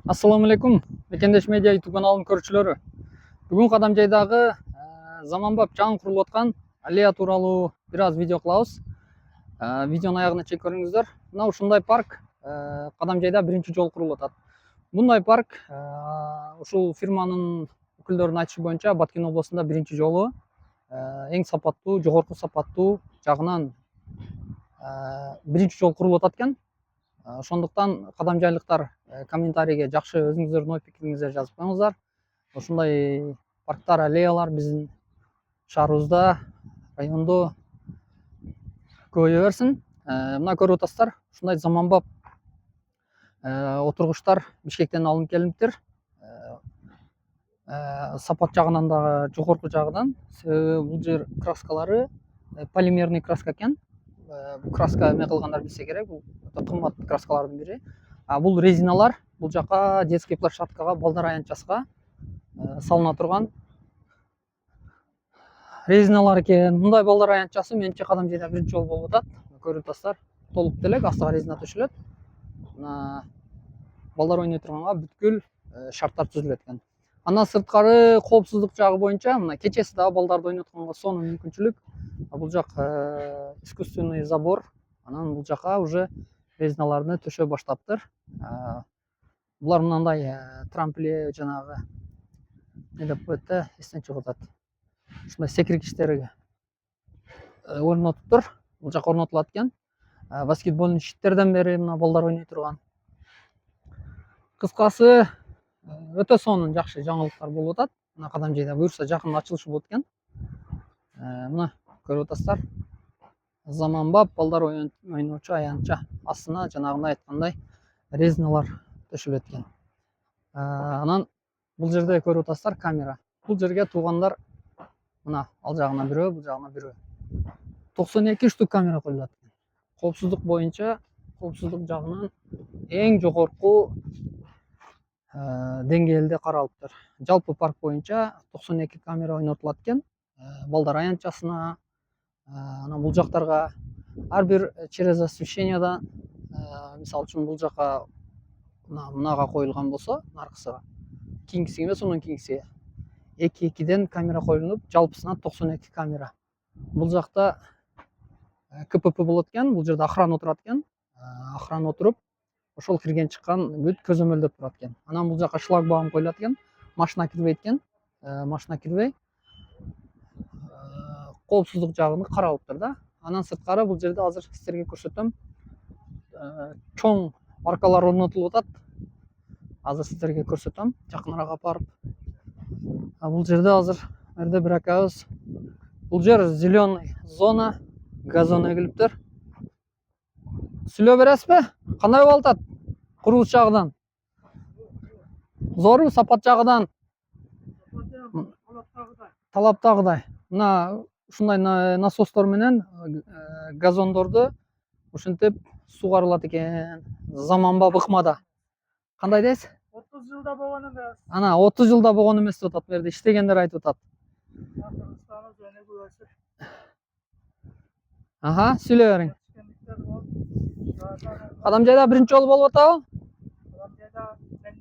Assalamu alaikum. Мекендеш медиа YouTube каналынын көрүүчүлөрү. Бүгүн Кадамжайдагы заманбап жаңы курулуп аткан аллея тууралуу бир аз видео кылабыз. Видеонун аягына чейин көрүңүздөр. Мына ушундай парк Кадамжайда биринчи жолу курулуп атат. Мындай парк ушул фирманын өкүлдөрүнүн айтышы боюнча Баткен областында биринчи жолу эң сапаттуу, жогорку сапаттуу жагынан биринчи жолу курулуп атат экен. Ошондуктан кадамжайлыктар комментарийге жакшы өзүңүздөрдүн ой пикириңиздерди жазып коюңуздар. Ушундай парктар, аллеялар биздин шаарыбызда, райондо көбөйө берсин. Мына көрүп атасыздар, ушундай заманбап отургучтар Бишкектен алынып келиптир. Сапат жагынан дагы жогорку жагынан. Себеби бул жер краскалары полимерный краска экен. Бул краска эме кылгандар билсе керек, бул кымбат краскалардын бири. Бул резиналар бул жака детский площадкага, балдар аянтчасына салына турган резиналар экен. Мындай балдар аянтчасы менимче Кадамжайда биринчи жолу болуп атат. Көрүп атасыздар, толук делек астыга резина төшөлөт. Мына балдар ойной турганга бүткүл шарттар түзүлөт экен. Андан сырткары коопсуздук жагы боюнча мына кечеси дагы балдарды ойнотконго сонун мүмкүнчүлүк. Бул жак искусственный забор. Анан бул жака уже резиналарды төшөй баштаптыр. Булар мындай трампле жанагы не деп коет да, эстен чыгып атат. Ушундай секиргичтерге орнотуптур. Бул жака орнотулат экен. Баскетболдун щиттерден бери мына балдар ойной турган. Кыскасы өтө сонун жакшы жаңылыктар болуп атат. Мына Кадамжайда буюрса жакында ачылышы болот экен. Мына көрүп атасыздар. Заманбап балдар ойночу аянтча. Астына жанагындай айткандай резиналар төшөлөт экен. Анан бул жерде көрүп атасыздар камера. Бул жерге туугандар мына ал жагына бирөө, бул жагына бирөө. 92 штук камера коюлат экен. Коопсуздук боюнча, коопсуздук жагынан эң жогорку деңгээлде каралыптыр. Жалпы парк боюнча 92 камера ойнотулат экен. Балдар аянтчасына, анан бул жактарга ар бир через освещенияда, мисалы үчүн бул жака мынага коюлган болсо, наркысыга, кийинкиси эмес, онун кийинкиси 2-2ден камера коюлуп, жалпысына 92 камера. Бул жакта КПП болот экен, бул жерде охрана отурат экен. Охрана отуруп, ошол кирген чыккан бүт көзөмөлдөп турат экен. Анан бул жака шлагбаум коюлат экен. Машина кирбейт экен. Машина кирбей коопсуздук жагын каралыптыр да. Анан сырткары бул жерде азыр сиздерге көрсөтөм. Чоң маркалар орнотулуп атат. Азыр сиздерге көрсөтөм, жакыныраак барып. Бул жерде азыр жерде бир акабыз, бул жер зеленый зона, газон эгилиптир. Сүйлөп бересизби? Кандай болуп атат? Курулуш жагынан. Зорбу сапат жагынан? Талаптагыдай. Мына ушундай насостор менен газондорду ушинтип сугарылат экен. Заманбап ыкмада. Кандай дейсиз? 30 жылда болгон эмес. Ана 30 жылда болгон эмес деп атат, бу жерде иштегендер айтып атат. Сүйлөй бериң. Кадамжайда биринчи жолу болуп атабы? Кадамжайда мен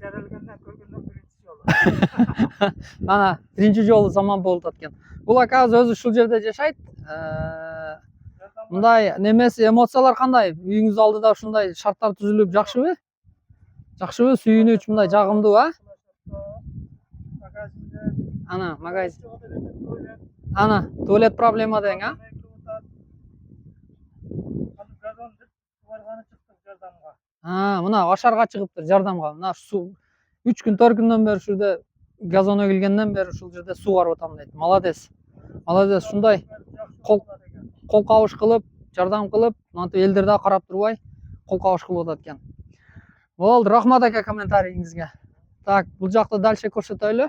жаралгандан көргөндөн биринчи жолу. Ана биринчи жолу заман болуп атат экен. Бул акабыз өзү ушул жерде жашайт. Мындай немеси, эмоциялар кандай? Үйүңүз алдыда ушундай шарттар түзүлүп жакшыбы? Жакшыбы? Сүйүнүч мындай жагымдуу, Ана магазин. Ана туалет проблема дең, Мына ашарга чыгыптыр жардамга. Мына 3 күн 4 күндөн бери ушул жерде газон эгилгенден бери ушул жерде сугарып атам дейт. Молодец. Молодец, ушундай кол кабыш кылып, жардам кылып, мынтип элдер да карап турбай кол кабыш кылып атат экен. Болду, рахмат ака комментарийиңизге. Так, бул жакты дальше көрсөтөлү.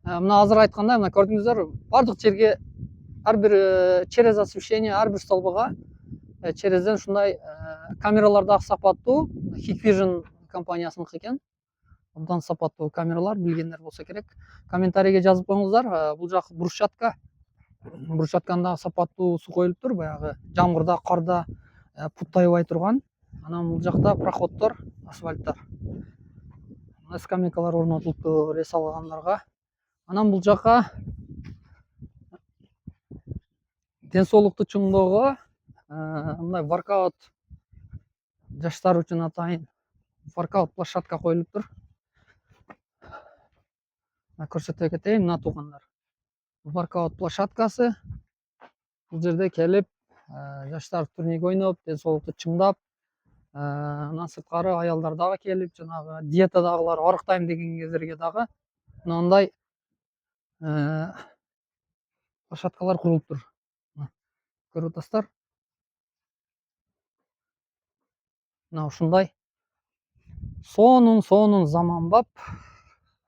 Мына азыр айткандай, мына көрдүңүздөр, бардык жерге ар бир через освещение, ар бир столбуга черезден ушундай камералар дагы сапаттуу. Hikvision компаниясыныкы экен. Абдан сапаттуу камералар, билгендер болсо керек. Комментарийге жазып коюңуздар. Бул жак брусчатка. Брусчатканы дагы сапаттуу суу коюлуптур, баягы жамгырда, карда пут тайбай турган. Анан бул жакта проходдор, асфальттар. скамейкалар орнотулуптур эс алгандарга. Анан бул жакка ден соолукту чыңдоого мындай воркаут жаштар үчүн атайын воркаут площадка коюлуптур. Көрсөтө кетейин, мына туугандар. Воркаут площадкасы. Бул жерде келип, жаштар турник ойноп, ден соолукту чыңдап, андан сырткары аялдар дагы келип, жанагы диетадагылар арыктайм деген кездерге дагы мындай площадкалар курулуптур. Көрүп атасыздар. Мына ушундай сонун заманбап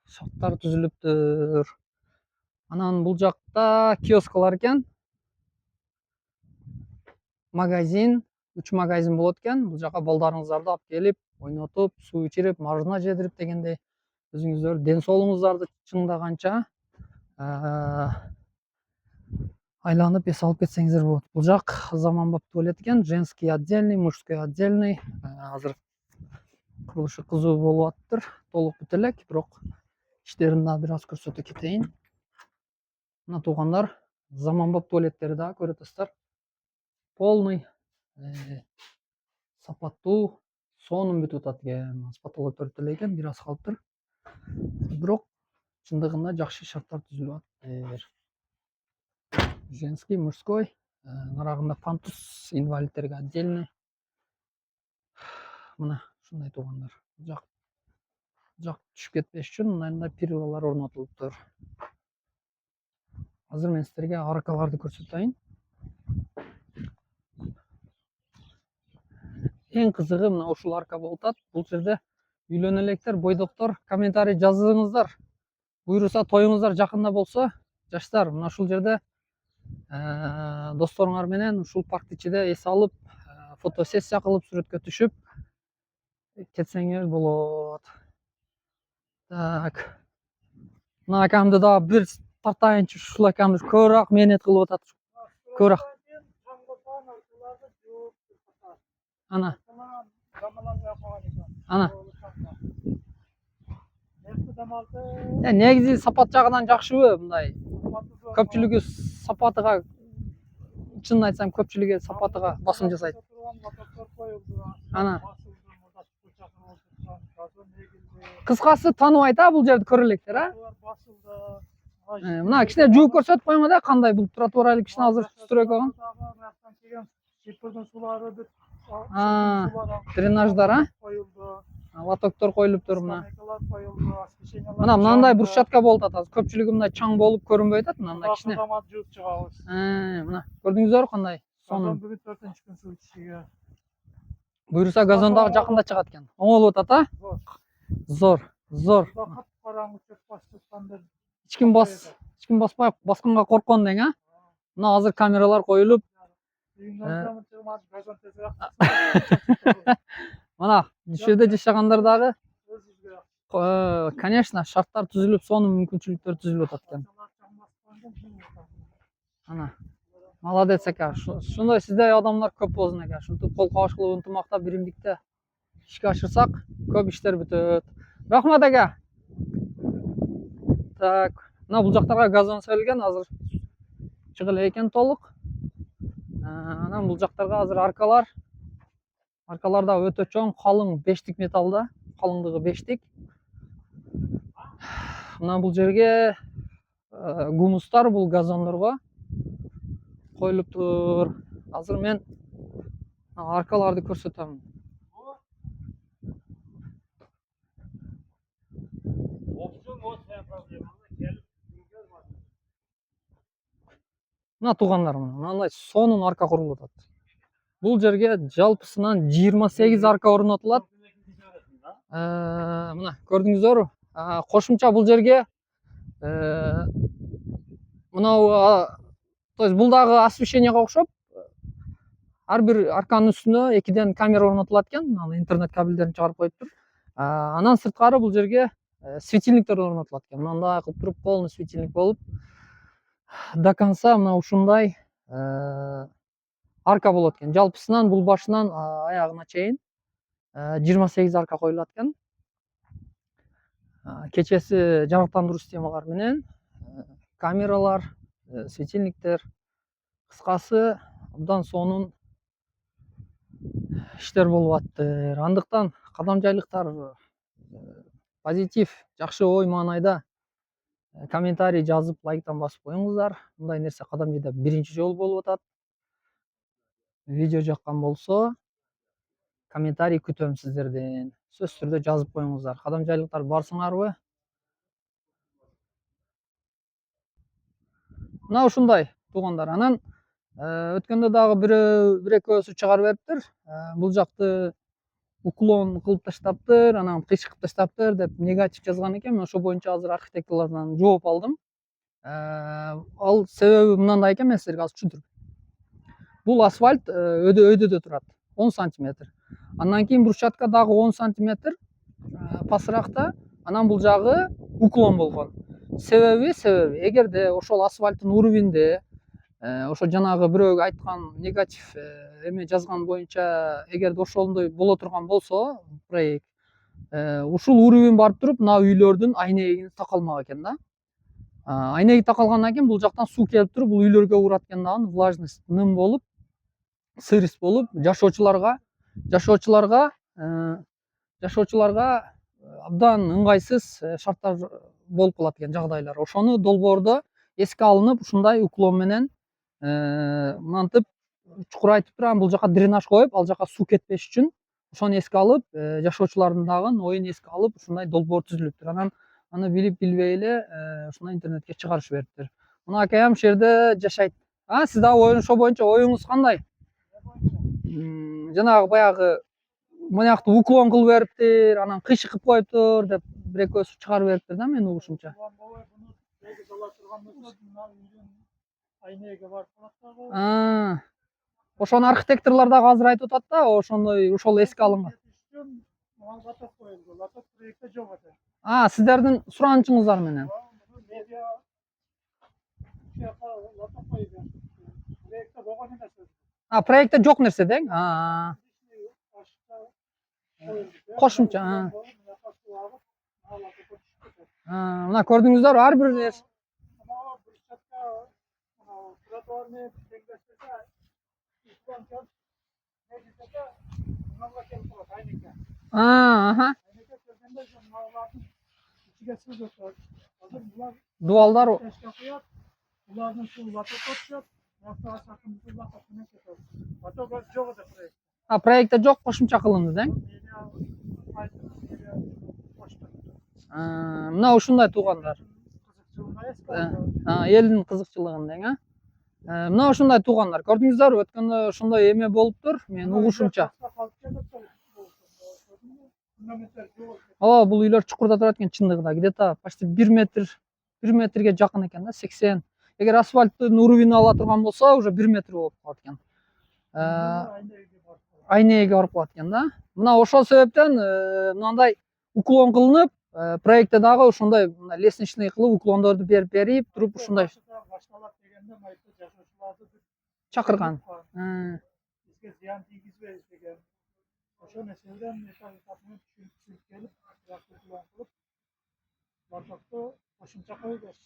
шарттар түзүлүптүр. Анан бул жакта киоскалар экен. Магазин, 3 магазин болот экен. Бул жака балдарыңыздарды алып келип, ойнотуп, суу ичирип, мажына жедирип дегендей өзүңүздөр ден соолугуңуздарды чыңдаганча айланып эс алып кетсеңиздер болот. Бул жак заманбап туалет экен. Женский отдельный, мужской отдельный. Азыр курулушу кызуу болуп атыптыр. Толук бүтө элек, бирок иштерин да бир аз көрсөтө кетейин. Мына туугандар, заманбап туалеттери да көрүп атасыздар. Полный сапаттуу, сонун бүтүп атат экен. Аспаталар төрт эле экен, бир аз калыптыр. Бирок чындыгында жакшы шарттар түзүлүп атыптыр. Женский, мужской, нарагында пантус инвалидтерге отдельный. Мына ушундай туугандар. Жак түшүп кетпеш үчүн мындай перилалар орнотулуптур. Азыр мен силерге аркаларды көрсөтөйүн. Эң кызыгы мына ушул арка болуп атат. Бул жерде үйлөнө электер, бойдоктор комментарий жазыңыздар. Буюрса тоюңуздар жакында болсо, жаштар мына ушул жерде досторуңар менен ушул парк ичиде эс алып, фотосессия кылып, сүрөткө түшүп кетсеңер болот. Так. Мына акамды да бир тартайынчы, ушул акамыз көбүрөөк мээнет кылып атат. Көбүрөөк. Ана. Негизи сапат жагынан жакшыбы мындай? Көпчүлүгү сапатыга, чынын айтсам, көпчүлүгү сапатыга басым жасайт. Ана. Кыскасы тааныбайт бул жерди көрө электер, Мына кичине жууп көрсөтүп коюңар да, кандай бул тротуар айыл кичине азыр сүрөк болгон. Дренаждар, лотоктор коюлуптур мына. Мына мындай брусчатка болуп атат. Көпчүлүгү мындай чаң болуп көрүнбөй атат, мындай кичине. Мына көрдүңүздөрбү кандай? Сонун. Бүгүн 4-күн суу ичишиге. Буюрса газон дагы жакында чыгат экен. Оңолуп атат, Зор. Караңгы чөп басып Ичким баспай, басканга корккон дең, Мына азыр камералар коюлуп, мына ушерде жашагандар дагы, конечно, шарттар түзүлүп, сонун мүмкүнчүлүктөр түзүлүп атат экен. Ана, молодец ака. Ушундай сиздей адамдар көп болсун ака. Ушинтип кол кабышкылуу ынтымакта, биримдикте ишке ашырсак, көп иштер бүтөт. Рахмат ака. Так, мына бул жактарга газон себилген, азыр чыгы эле экен толук. Анан бул жактарга азыр аркалар. Аркалар да өтө чоң, калың, 5тик металда, калыңдыгы 5тик. Мына бул жерге гумустар бул газондорго коюлуптур. Азыр мен аркаларды көрсөтөм. Мына туугандар, мындай сонун арка курулуп атат. Бул жерге жалпысынан 28 арка орнотулат. Мына көрдүңүздөрбү? Кошумча бул жерге мынау, то есть бул дагы освещениеге окшоп, ар бир арканын үстүнө 2ден камера орнотулат экен. Интернет кабелдерин чыгарып коюптур. Анан сырткары бул жерге светильниктер орнотулат экен. Мындай кылып туруп, полный светильник болуп, до конца мына ушундай арка болот экен. Жалпысынан бул башынан аягына чейин 28 арка коюлат экен. кечеси жарыктандыруу системалары менен камералар, светильниктер, кыскасы абдан сонун иштер болуп атыптыр. Андыктан кадамжайлыктар позитив, жакшы ой маанайда комментарий жазып, лайктан басып коюңуздар. Мындай нерсе Кадамжайда биринчи жолу болуп атат. Видео жаккан болсо, комментарий күтөм сиздерден. Сөзсүз түрдө жазып коюңуздар. Кадамжайлыктар барсыңарбы? Мына ушундай туугандар. Анан өткөндө дагы бир экөөсү чыгарып бериптир. Бул жакты уклон кылып таштаптыр, анан кыйшык таштаптыр деп негатив жазган экен. Мен ошо боюнча азыр архитекторлордон жооп алдым. Ал себеби мындай экен, мен силерге азыр түшүндүрөм. Бул асфальт өйдөдө турат, 10 сантиметр. Андан кийин брусчатка дагы 10 сантиметр пасыракта, анан бул жагы уклон болгон. Себеби эгерде ошол асфальттын уровеньде ошо жанагы бирөөгө айткан негатив эме жазган боюнча эгерде ошондой боло турган болсо проект, ушул уровень барып туруп мына үйлөрдүн айнегине такалмак экен да. Айнеги такалгандан кийин бул жактан суу келип туруп бул үйлөргө урат экен дагы, влажность ным болуп, сырист болуп, жашоочуларга абдан ыңгайсыз шарттар болуп калат экен, жагдайлар. Ошону долбоордо эске алынып, ушундай уклон менен мынтип чукурайтып анан бул жака дренаж коюп, ал жака суу кетпеш үчүн ошону эске алып, жашоочулардын дагы оюн эске алып, ушундай долбоор түзүлүптүр. Анан аны билип билбей эле ушундай интернетке чыгарышып бериптир. Мына акаям ушул жерде жашайт. Сиз дагы ошо боюнча оюңуз кандай? Жанагы баягы монакты уклон кылып бериптир, анан кыйшык кылып коюптур деп бир экөөсү чыгарып бериптир да, менин угушумча. Айнеге барып калат. Ошону архитекторлор дагы азыр айтып атат да, ошондой ошол эске алынган. Латок коюлду, латок проектте жок экен. Сиздердин суранычыңыздар менен. Проектте болгон эмес. Проектте жок нерсе дең? Кошумча. Мына көрдүңүздөрбү, ар бир нерсе. Дубалдар булардын суу латокко түшөт. Латок жок экен проект. Проектте жок, кошумча кылынды дең? Мына ушундай туугандар. Элдин кызыкчылыгын дең, Мына ушундай туугандар. Көрдүңүздөрбү, өткөндө ошондой эме болуптур, менин угушумча. Бул үйлөр чукурда турат экен чындыгында. Где-то почти 1 метрге жакын экен да, 80. Эгер асфальттын уровенин ала турган болсо, уже 1 метр болуп калат экен. Айнеге барып калат экен да. Мына ошол себептен мындай уклон кылынып, проектте дагы ошондой лестничный кылып уклондорду берип туруп ушундай чакырган. Бизге зыян тийгизбейбиз деген. Ошол нерседен түшүнүп келип, латокту кошумча коюп беришти.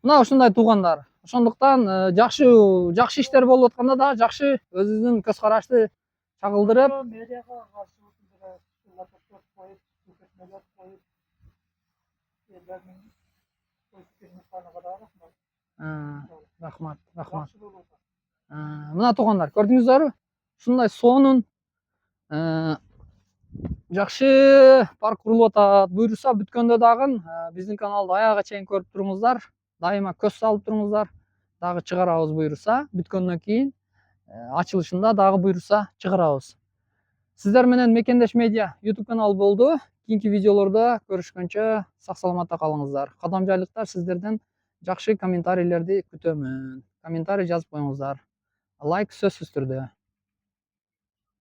Мына ушундай туугандар. Ошондуктан жакшы иштер болуп атканда дагы жакшы өзүбүздүн көз карашты чагылдырып, медиага каршы латоктор коюп, көрсөтмөлөр коюп, элдердин рахмат. Мына туугандар, көрдүңүздөрбү? Ушундай сонун жакшы парк курулуп атат. Буюрса бүткөндө дагы биздин каналды аягына чейин көрүп туруңуздар. Дайыма көз салып туруңуздар. Дагы чыгарабыз буюрса, бүткөндөн кийин ачылышында дагы буюрса чыгарабыз. Сиздер менен Мекендеш медиа YouTube каналы болду. Кийинки видеолордо көрүшкөнчө сак саламатта калыңыздар. Кадамжайлыктар, сиздерден жакшы комментарийлерди күтөмүн. Комментарий жазып коюңуздар. Лайк сөзсүз түрдө.